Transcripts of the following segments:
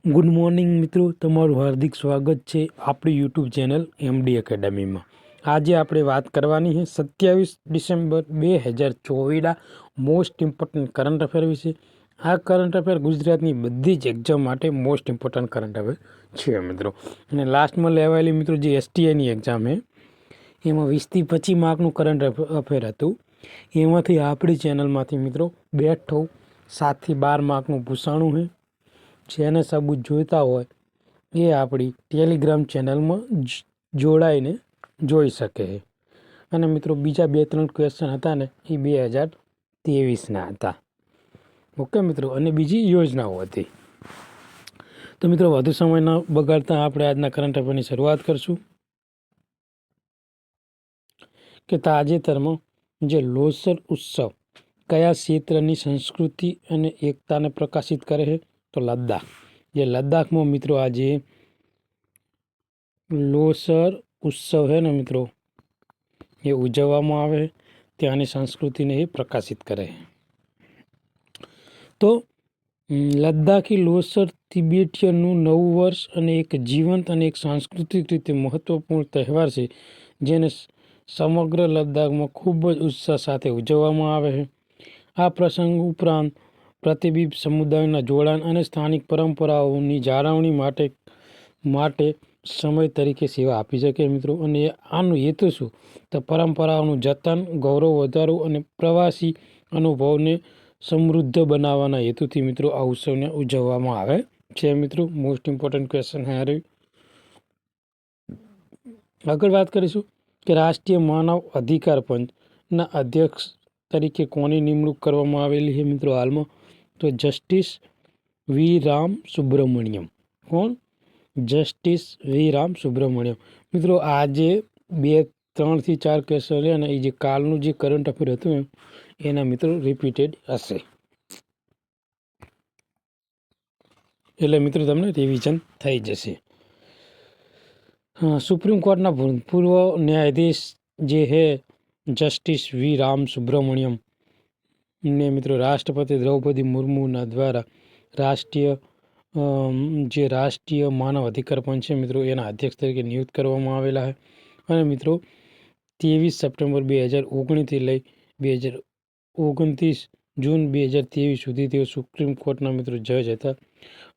Good morning મિત્રો, તમારું હાર્દિક સ્વાગત છે આપણી યુટ્યુબ ચેનલ એમડી એકેડમીમાં। આજે આપણે વાત કરવાની છે 27 December 2024 most important current affair વિશે। આ કરંટ અફેર ગુજરાતની બધી જ એક્ઝામ માટે મોસ્ટ ઇમ્પોર્ટન્ટ કરંટ અફેર છે મિત્રો। અને લાસ્ટમાં લેવાયેલી મિત્રો જે એસટીઆઈની એક્ઝામ છે એમાં 20 થી 25 માર્કનું કરંટ અફેર હતું। એમાંથી આપણી ચેનલમાંથી મિત્રો બેઠો 7 થી 12 માર્કનું પૂછાણું છે। જેને સબૂત જોઈતા હોય એ આપણી ટેલિગ્રામ ચેનલમાં જોડાઈને જોઈ શકે છે। અને મિત્રો બીજા 2-3 ક્વેશ્ચન હતા ને એ 2023ના હતા। ઓકે મિત્રો, અને બીજી યોજનાઓ હતી। તો મિત્રો વધુ સમય ન બગાડતા આપણે આજના કરંટ અફેરની શરૂઆત કરશું કે તાજેતરમાં જે લોસર ઉત્સવ કયા ક્ષેત્રની સંસ્કૃતિ અને એકતાને પ્રકાશિત કરે છે? તો લદ્દાખ। જે લદ્દાખમાં મિત્રો આજે લોસર ઉત્સવ છે ને મિત્રો એ ઉજવવામાં આવે, ત્યાંની સંસ્કૃતિને એ પ્રકાશિત કરે। તો લદ્દાખી લોસર તિબેટીયનનું નવું વર્ષ અને એક જીવંત અને એક સાંસ્કૃતિક રીતે મહત્વપૂર્ણ તહેવાર છે જેને સમગ્ર લદ્દાખમાં ખૂબ જ ઉત્સાહ સાથે ઉજવવામાં આવે છે। આ પ્રસંગ ઉપરાંત પ્રતિબિંબ સમુદાયના જોડાણ અને સ્થાનિક પરંપરાઓની જાળવણી માટે સમય તરીકે સેવા આપી શકે મિત્રો। અને આનું હેતુ શું? તો પરંપરાઓનું જતન, ગૌરવ વધારવું અને પ્રવાસી અનુભવને સમૃદ્ધ બનાવવાના હેતુથી મિત્રો આ ઉત્સવને ઉજવવામાં આવે છે મિત્રો। મોસ્ટ ઇમ્પોર્ટન્ટ ક્વેશ્ચન હે રહ્યું। આગળ વાત કરીશું કે રાષ્ટ્રીય માનવ અધિકાર પંચના અધ્યક્ષ તરીકે કોની નિમણૂક કરવામાં આવેલી છે મિત્રો હાલમાં? તો જસ્ટિસ વી રામ સુબ્રમણ્યમ। કોણ? જસ્ટિસ વી રામ સુબ્રમણ્યમ। મિત્રો આજે 2, 3 થી 4 ક્વેશ્ચન છે અને એ જે કાલનું જે કરંટ અફેર હતું એના મિત્રો રિપીટેડ હશે, એટલે મિત્રો તમને રિવિઝન થઈ જશે। સુપ્રીમ કોર્ટના પૂર્વ ન્યાયાધીશ જે છે જસ્ટિસ વી રામ સુબ્રમણ્યમ ને મિત્રો રાષ્ટ્રપતિ દ્રૌપદી મુર્મુના દ્વારા રાષ્ટ્રીય માનવ અધિકાર પંચ છે મિત્રો એના અધ્યક્ષ તરીકે નિયુક્ત કરવામાં આવેલા છે। અને મિત્રો 23 સપ્ટેમ્બર 2019થી લઈ 29 જૂન 2023 સુધી તેઓ સુપ્રીમ કોર્ટના મિત્રો જજ હતા।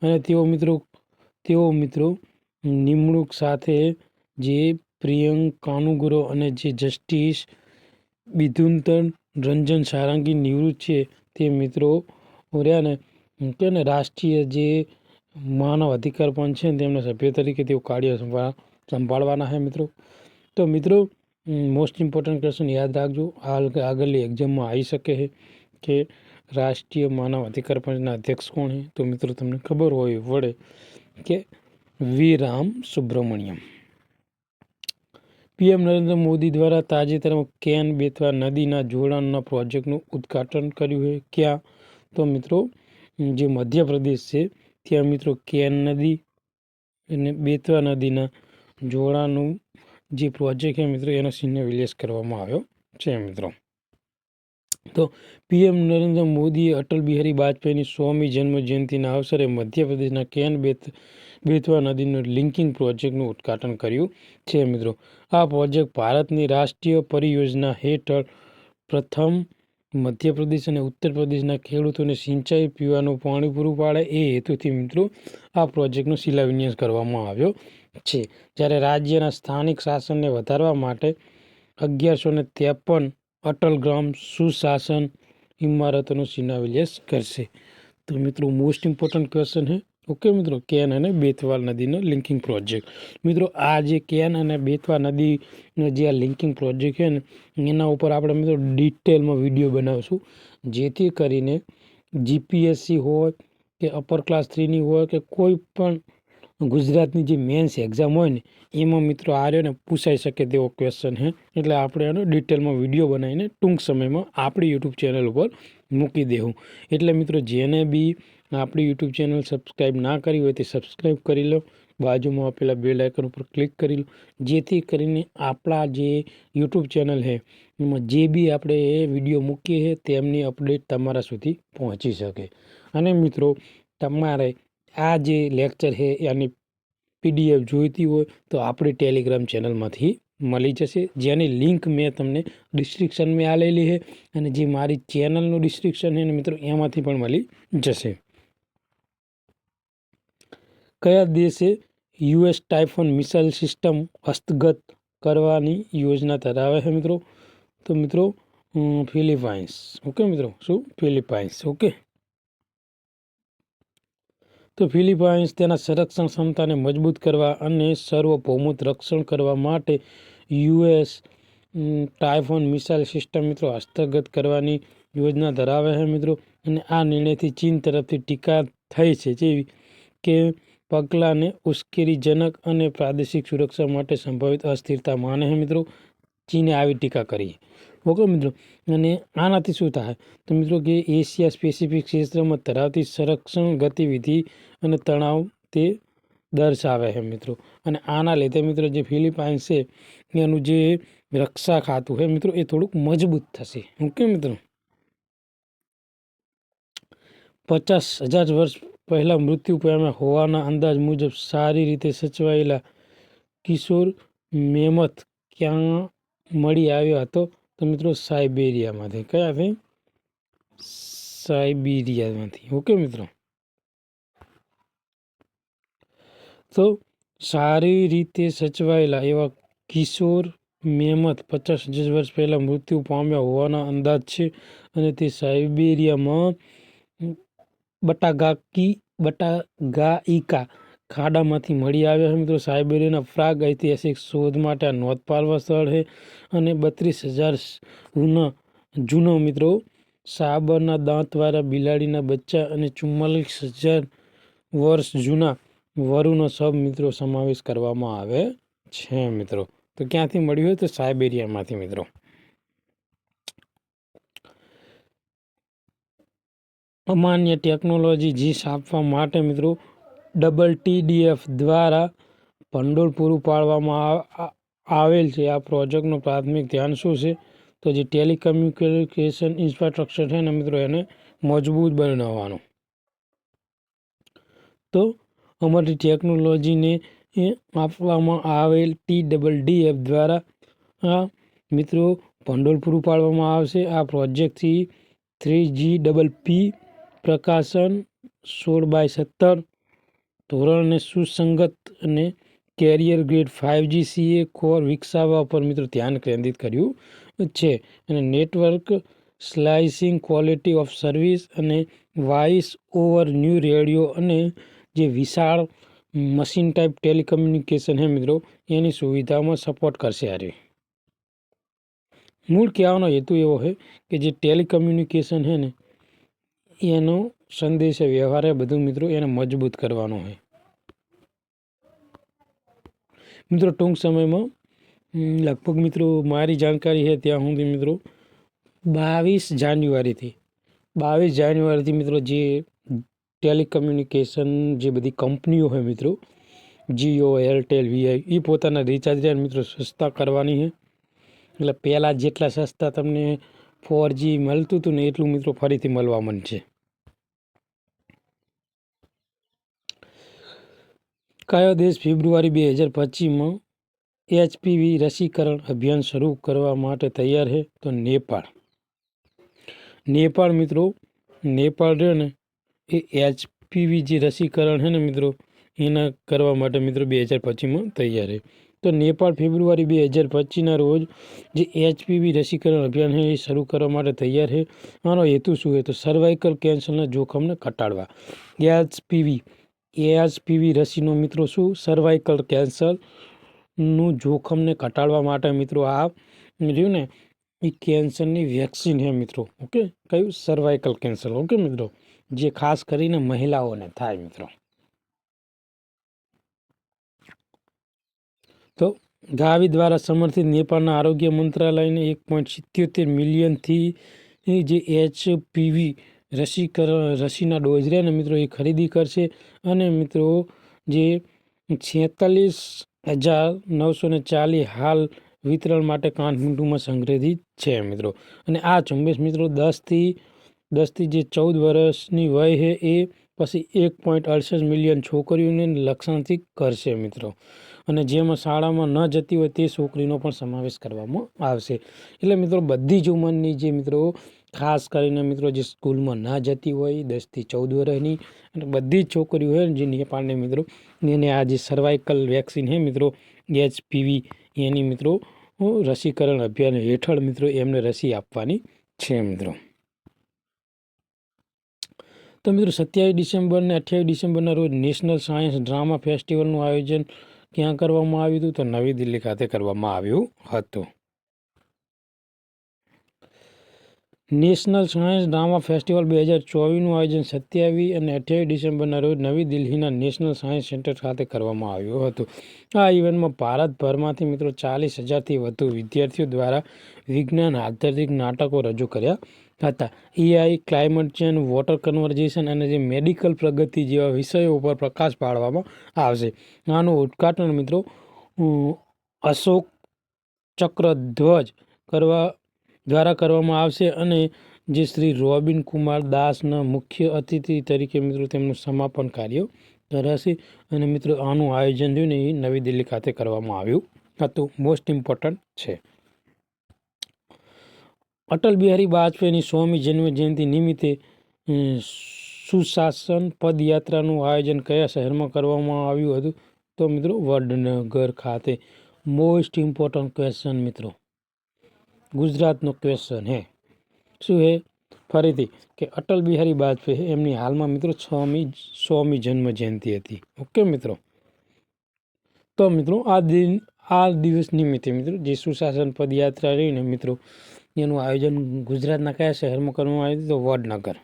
અને તેઓ મિત્રો નિમણૂક સાથે જે પ્રિયંક કાનુગરો અને જે જસ્ટિસ બિધુન્તન રંજન સારંગી નિવૃત્ત છે તે મિત્રો રહ્યા ને કે રાષ્ટ્રીય જે માનવ અધિકાર પંચ છે તેમના સભ્ય તરીકે તેઓ કાર્ય સંભાળવાના છે મિત્રો। તો મિત્રો મોસ્ટ ઇમ્પોર્ટન્ટ ક્વેશ્ચન યાદ રાખજો, આગળની એક્ઝામમાં આવી શકે છે કે રાષ્ટ્રીય માનવ અધિકાર પંચના અધ્યક્ષ કોણ છે? તો મિત્રો તમને ખબર હોય વડે કે વી રામ સુબ્રમણ્યમ। પીએમ નરેન્દ્ર મોદી દ્વારા તાજેતરમાં કેન બેતવા નદીના જોડાણના પ્રોજેક્ટનું ઉદ્ઘાટન કર્યું છે। ક્યાં? તો મિત્રો જે મધ્યપ્રદેશ છે ત્યાં મિત્રો કેન નદી અને બેતવા નદીના જોડાણનું જે પ્રોજેક્ટ છે મિત્રો એનો શિલાન્યાસ કરવામાં આવ્યો છે મિત્રો। તો પીએમ નરેન્દ્ર મોદીએ અટલ બિહારી વાજપેયીની 100મી જન્મ જયંતિના અવસરે મધ્યપ્રદેશના કેન બેતવા નદીનું લિંકિંગ પ્રોજેક્ટનું ઉદ્ઘાટન કર્યું છે મિત્રો। આ પ્રોજેક્ટ ભારતની રાષ્ટ્રીય પરિયોજના હેઠળ પ્રથમ મધ્યપ્રદેશ અને ઉત્તર પ્રદેશના ખેડૂતોને સિંચાઈ, પીવાનું પાણી પૂરું પાડે એ હેતુથી મિત્રો આ પ્રોજેક્ટનો શિલાન્યાસ કરવામાં આવ્યો છે। જ્યારે રાજ્યના સ્થાનિક શાસનને વધારવા માટે 1153 અટલ ગ્રામ સુશાસન ઇમારતોનો શિલાન્યાસ કરશે। તો મિત્રો મોસ્ટ ઇમ્પોર્ટન્ટ ક્વેશ્ચન છે ઓકે મિત્રો, કેન અને બેતવા નદીનો લિંકિંગ પ્રોજેક્ટ। મિત્રો આ જે કેન અને બેતવા નદીનો જે આ લિંકિંગ પ્રોજેક્ટ છે ને એના ઉપર આપણે મિત્રો ડિટેલમાં વિડીયો બનાવશું, જેથી કરીને જીપીએસસી હોય કે અપર ક્લાસ 3ની હોય કે કોઈ પણ ગુજરાતની જે મેન્સ એક્ઝામ હોય ને એમાં મિત્રો આ રહ્યો ને પૂછાઈ શકે તેવો ક્વેશ્ચન છે। એટલે આપણે એનો ડિટેલમાં વિડીયો બનાવીને ટૂંક સમયમાં આપણી યુટ્યુબ ચેનલ ઉપર મૂકી દેવું। એટલે મિત્રો જેને બી આપણી યુટ્યુબ ચેનલ સબસ્ક્રાઈબ ના કરી હોય તે સબસ્ક્રાઈબ કરી લો, બાજુમાં આપેલા બેલ આઇકન ઉપર ક્લિક કરી લો, જેથી કરીને આપણા જે યુટ્યુબ ચેનલ છે એમાં જે બી આપણે એ વિડીયો મૂકીએ છીએ તેમની અપડેટ તમારા સુધી પહોંચી શકે। અને મિત્રો તમારે આ જે લેક્ચર છે એની PDF જોઈતી હોય તો આપણી ટેલિગ્રામ ચેનલમાંથી મળી જશે, જેની લિંક મેં તમને ડિસ્ક્રિપ્શનમાં આલેલી છે અને જે મારી ચેનલનું ડિસ્ક્રિપ્શન છે ને મિત્રો એમાંથી પણ મળી જશે. કયા દેશે US ટાઇફોન મિસાઇલ સિસ્ટમ હસ્તગત કરવાની યોજના ધરાવે છે મિત્રો? તો મિત્રો ફિલિપાઇન્સ. ઓકે મિત્રો, શું? ફિલિપાઇન્સ. ઓકે. તો ફિલિપાઇન્સ તેના સંરક્ષણ ક્ષમતાને મજબૂત કરવા અને સાર્વભૌમત્વ રક્ષણ કરવા માટે US ટાઇફોન મિસાઇલ સિસ્ટમ મિત્રો હસ્તગત કરવાની યોજના ધરાવે છે મિત્રો. અને આ નિર્ણયથી ચીન તરફથી ટીકા થઈ છે જેવી કે પગલાંને ઉશ્કેરણીજનક અને પ્રાદેશિક સુરક્ષા માટે સંભવિત અસ્થિરતા માને છે મિત્રો. ચીને આવી ટીકા કરી. ઓકે મિત્રો. અને આનાથી શું થાય તો મિત્રો કે એશિયા પેસિફિક ક્ષેત્રમાં ધરાવતી સંરક્ષણ ગતિવિધિ અને તણાવ તે દર્શાવે છે મિત્રો. અને આના લીધે મિત્રો જે ફિલિપાઇન્સ છે એનું જે રક્ષા ખાતું છે મિત્રો એ થોડુંક મજબૂત થશે. ઓકે મિત્રો. 50,000 વર્ષ પહેલાં મૃત્યુ પામ્યા હોવાના અંદાજ મુજબ સારી રીતે સચવાયેલા કિશોર મેમથ ક્યાં મળી આવ્યો હતો? તો મિત્રો સાઇબેરિયામાંથી. કયાથી? સાઇબેરિયામાંથી. ઓકે મિત્રો. તો સારી રીતે સચવાયેલા એવા કિશોર મેમથ 50,000 વર્ષ પહેલાં મૃત્યુ પામ્યા હોવાના અંદાજ છે અને તે સાઇબેરિયામાં બટાગાઇકા ખાડામાંથી મળી આવ્યા છે મિત્રો. સાઇબેરિયાના પ્રાગ ઐતિહાસિક શોધ માટે આ નોંધપાત્ર સ્થળ છે અને 32,000 જૂનો મિત્રો સાબરના દાંતવાળા બિલાડીના બચ્ચા અને 44,000 વર્ષ જૂના વરુનો સબ મિત્રો સમાવેશ કરવામાં આવે છે મિત્રો. તો ક્યાંથી મળ્યું હોય તો સાઇબેરિયામાંથી મિત્રો. અમાન્ય ટેકનોલોજી જીસ આપવા માટે મિત્રો WTDF દ્વારા ભંડોળ પૂરું પાડવામાં આવેલ છે. આ પ્રોજેક્ટનું પ્રાથમિક ધ્યાન શું છે તો જે ટેલિકમ્યુનિકેશન ઇન્ફ્રાસ્ટ્રક્ચર છે ને મિત્રો એને મજબૂત બનાવવાનું. તો અમારી ટેકનોલોજીને આપવામાં આવેલ TWDF દ્વારા આ મિત્રો ભંડોળ પૂરું પાડવામાં આવશે. આ પ્રોજેક્ટથી 3GPP પ્રકાશન 16/17 ધોરણને સુસંગત અને carrier grade 5G CA core વિકસાવવા પર મિત્રો ધ્યાન કેન્દ્રિત કર્યું છે. અને network slicing, quality of service અને વોઇસ ઓવર ન્યૂ રેડિયો અને જે વિશાળ મશીન ટાઈપ ટેલિકમ્યુનિકેશન છે મિત્રો એની સુવિધામાં સપોર્ટ કરશે. આ મૂળ કહેવાનો હેતુ એવો છે કે જે ટેલિકમ્યુનિકેશન છે ને એનો સંદેશ વ્યવહાર બધું મિત્રો એને મજબૂત કરવાનો હોય મિત્રો. ટૂંક સમયમાં લગભગ મિત્રો મારી જાણકારી છે ત્યાં સુધી મિત્રો 22 જાન્યુઆરીથી મિત્રો જે ટેલિકમ્યુનિકેશન જે બધી કંપનીઓ હોય મિત્રો જીઓ, એરટેલ, VI એ પોતાના રિચાર્જ મિત્રો સસ્તા કરવાની છે. એટલે પહેલાં જેટલા સસ્તા તમને 4G મળતું હતું ને એટલું મિત્રો ફરીથી મળવા માંડશે. કયો દેશ ફેબ્રુઆરી 2025માં HPV રસીકરણ અભિયાન શરૂ કરવા માટે તૈયાર છે? તો નેપાળ મિત્રો. નેપાળ રહ્યો ને એ HPV જે રસીકરણ છે ને મિત્રો એના કરવા માટે મિત્રો 2025માં તૈયાર છે. તો નેપાળ ફેબ્રુઆરી 2025ના રોજ જે HPV રસીકરણ અભિયાન છે એ શરૂ કરવા માટે તૈયાર છે. આનો હેતુ શું છે તો સર્વાઇકલ કેન્સરના જોખમને ઘટાડવા. HPV રસીનો મિત્રો શું સર્વાઇકલ કેન્સરનું જોખમને ઘટાડવા માટે મિત્રો આ રહ્યું ને એ કેન્સરની વેક્સિન છે મિત્રો. ઓકે, કયું? Cervical cancer. ઓકે મિત્રો, જે ખાસ કરીને મહિલાઓને થાય મિત્રો. તો ગાવી દ્વારા સમર્થિત નેપાળના આરોગ્ય મંત્રાલયને 1.77 મિલિયનથી જે HPV રસીના ડોઝ રહ્યા ને મિત્રો એ ખરીદી કરશે. અને મિત્રો જે 46,940 હાલ વિતરણ માટે કાઠમંડુમાં સંગ્રહિત છે મિત્રો. અને આ ઝુંબેશ મિત્રો 10 થી જે 14 વર્ષની વય છે એ પછી 1.68 મિલિયન છોકરીઓને લક્ષણથી કરશે મિત્રો. અને જેમાં શાળામાં ન જતી હોય તે છોકરીનો પણ સમાવેશ કરવામાં આવશે. એટલે મિત્રો બધી જ ઉંમરની જે મિત્રો ખાસ કરીને મિત્રો જે સ્કૂલમાં ના જતી હોય 10 થી 14 વર્ષની અને બધી જ છોકરીઓ હોય જે નેપાળને મિત્રો એને આ જે સર્વાઇકલ વેક્સિન હે મિત્રો HPV એની મિત્રો રસીકરણ અભિયાન હેઠળ મિત્રો એમને રસી આપવાની છે મિત્રો. તો મિત્રો 27 ડિસેમ્બર અને 28 ડિસેમ્બરના રોજ નેશનલ સાયન્સ ડ્રામા ફેસ્ટિવલનું આયોજન ક્યાં કરવામાં આવ્યું હતું? તો નવી દિલ્હી ખાતે કરવામાં આવ્યું હતું. નેશનલ સાયન્સ ડ્રામા ફેસ્ટિવલ 2024નું આયોજન 27 અને 28 ડિસેમ્બરના રોજ નવી દિલ્હીના નેશનલ સાયન્સ સેન્ટર ખાતે કરવામાં આવ્યું હતું. આ ઇવેન્ટમાં ભારતભરમાંથી મિત્રો 40,000થી વધુ વિદ્યાર્થીઓ દ્વારા વિજ્ઞાન આધારિત નાટકો રજૂ કર્યા હતા. AI, climate change, water conservation અને જે મેડિકલ પ્રગતિ જેવા વિષયો ઉપર પ્રકાશ પાડવામાં આવશે. આનું ઉદ્ઘાટન મિત્રો અશોક ચક્ર ધ્વજ દ્વારા કરવામાં આવશે અને જે શ્રી રોબિન કુમાર દાસના મુખ્ય અતિથિ તરીકે મિત્રો તેમનું સમાપન કાર્ય કરાશે. અને મિત્રો આનું આયોજન થયું ને એ નવી દિલ્હી ખાતે કરવામાં આવ્યું હતું. મોસ્ટ ઇમ્પોર્ટન્ટ છે. અટલ બિહારી વાજપેયીની 100મી જન્મ જયંતિ નિમિત્તે સુશાસન પદયાત્રાનું આયોજન કયા શહેરમાં કરવામાં આવ્યું હતું? તો મિત્રો વડનગર ખાતે. મોસ્ટ ઇમ્પોર્ટન્ટ ક્વેશ્ચન મિત્રો, ગુજરાતનો ક્વેશ્ચન હે શું હે ફરીથી કે અટલ બિહારી વાજપેયી એમની હાલમાં મિત્રો 100મી જન્મ જયંતિ હતી. ઓકે મિત્રો. તો મિત્રો આ દિવસ નિમિત્તે મિત્રો જે સુશાસન પદયાત્રા રહીને મિત્રો એનું આયોજન ગુજરાતના કયા શહેરમાં કરવામાં આવ્યું તો વડનગર.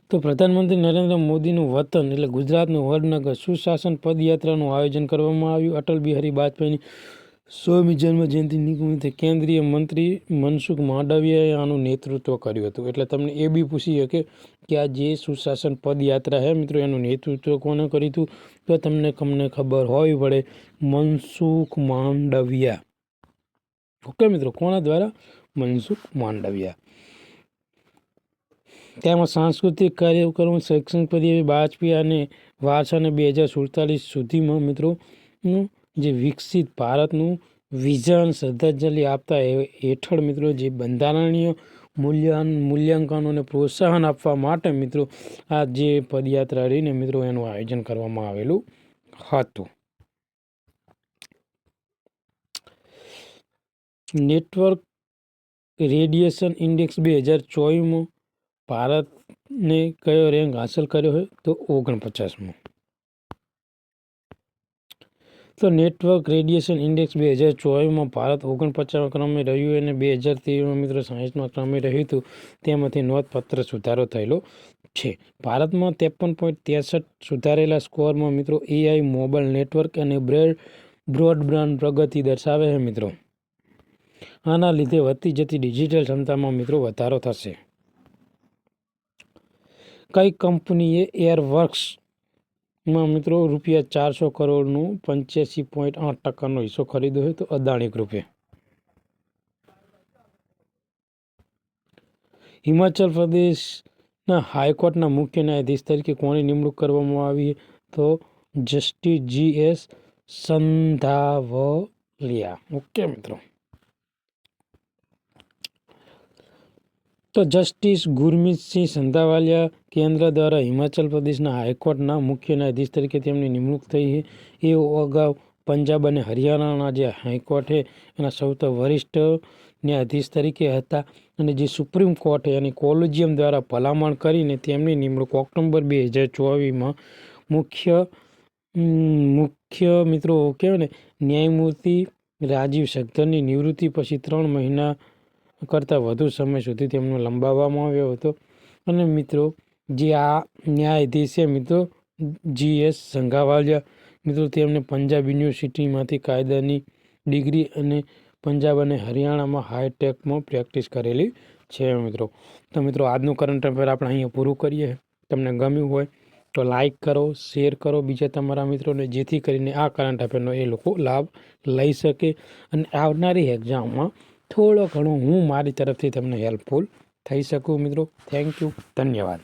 તો પ્રધાનમંત્રી નરેન્દ્ર મોદીનું વતન એટલે ગુજરાતનું વડનગર સુશાસન પદયાત્રાનું આયોજન કરવામાં આવ્યું. અટલ બિહારી વાજપેયીની 100મી જન્મ જયંતિ નિમિત્તે કેન્દ્રીય મંત્રી મનસુખ માંડવિયાએ આનું નેતૃત્વ કર્યું હતું. એટલે તમને એ બી પૂછી શકે કે આ જે સુશાસન પદયાત્રા છે મિત્રો એનું નેતૃત્વ કોને કર્યું હતું? તો તમને ખબર હોવી પડે, મનસુખ માંડવિયા. ઓકે મિત્રો, કોના દ્વારા? મનસુખ માંડવિયા. તેમાં સાંસ્કૃતિક કાર્યક્રમો, શૈક્ષણિક પદ્ધતિ, વાજપેયી અને વારસાને 2047 સુધીમાં મિત્રો જે વિકસિત ભારતનું વિઝન શ્રદ્ધાંજલિ આપતા હેઠળ મિત્રો જે બંધારણીય મૂલ્યાંકનોને પ્રોત્સાહન આપવા માટે મિત્રો આ જે પદયાત્રા રહીને મિત્રો એનું આયોજન કરવામાં આવેલું હતું. નેટવર્ક રેડિયેશન ઇન્ડેક્સ 2024માં ભારતને કયો રેન્ક હાંસલ કર્યો હોય તો 49મો. તો નેટવર્ક રેડિયેશન ઇન્ડેક્સ 2024માં ભારત 49મા ક્રમે રહ્યું અને 2013માં મિત્રો 60મા ક્રમે રહ્યું હતું. તેમાંથી નોંધપાત્ર સુધારો થયેલો છે. ભારતમાં 53.63 સુધારેલા સ્કોરમાં મિત્રો AI, મોબાઈલ નેટવર્ક અને બ્રોડબેન્ડ પ્રગતિ દર્શાવે છે મિત્રો. આના લીધે વધતી જતી ડિજિટલ ક્ષમતામાં મિત્રો વધારો થશે. કઈ કંપનીએ એરવર્ક્સમાં મિત્રો ₹400 કરોડનું 85.8% હિસ્સો ખરીદ્યો હોય તો અદાણી ગ્રુપે. હિમાચલ પ્રદેશના હાઈકોર્ટના મુખ્ય ન્યાયાધીશ તરીકે કોની નિમણૂક કરવામાં આવી તો જસ્ટિસ GS સંધાવલિયા. ઓકે મિત્રો. તો જસ્ટિસ ગુરમીતસિંહ સંધાવાલિયા કેન્દ્ર દ્વારા હિમાચલ પ્રદેશના હાઈકોર્ટના મુખ્ય ન્યાયાધીશ તરીકે તેમની નિમણૂક થઈ છે. એ અગાઉ પંજાબ અને હરિયાણાના જે હાઈકોર્ટ છે એના સૌથી વરિષ્ઠ ન્યાયાધીશ તરીકે હતા અને જે સુપ્રીમ કોર્ટ એની કોલેજિયમ દ્વારા ભલામણ કરીને તેમની નિમણૂક ઓક્ટોબર 2024માં મુખ્ય મિત્રો કહેવાય ને ન્યાયમૂર્તિ રાજીવ સગધરની નિવૃત્તિ પછી 3 મહિના કરતાં વધુ સમય સુધી તેમનો લંબાવવામાં આવ્યો હતો. અને મિત્રો જે આ ન્યાયાધીશ છે મિત્રો GS સંધાવાલિયા મિત્રો તેમને પંજાબ યુનિવર્સિટીમાંથી કાયદાની ડિગ્રી અને પંજાબ અને હરિયાણામાં હાઈટેકમાં પ્રેક્ટિસ કરેલી છે મિત્રો. તો મિત્રો આજનું કરંટ અફેર આપણે અહીંયા પૂરું કરીએ. તમને ગમ્યું હોય તો લાઈક કરો, શેર કરો બીજા તમારા મિત્રોને, જેથી કરીને આ કરંટ અફેરનો એ લોકો લાભ લઈ શકે અને આવનારી એક્ઝામમાં થોડો ઘણો હું મારી તરફથી તમને હેલ્પફુલ થઈ શકું મિત્રો. થેન્ક યુ, ધન્યવાદ.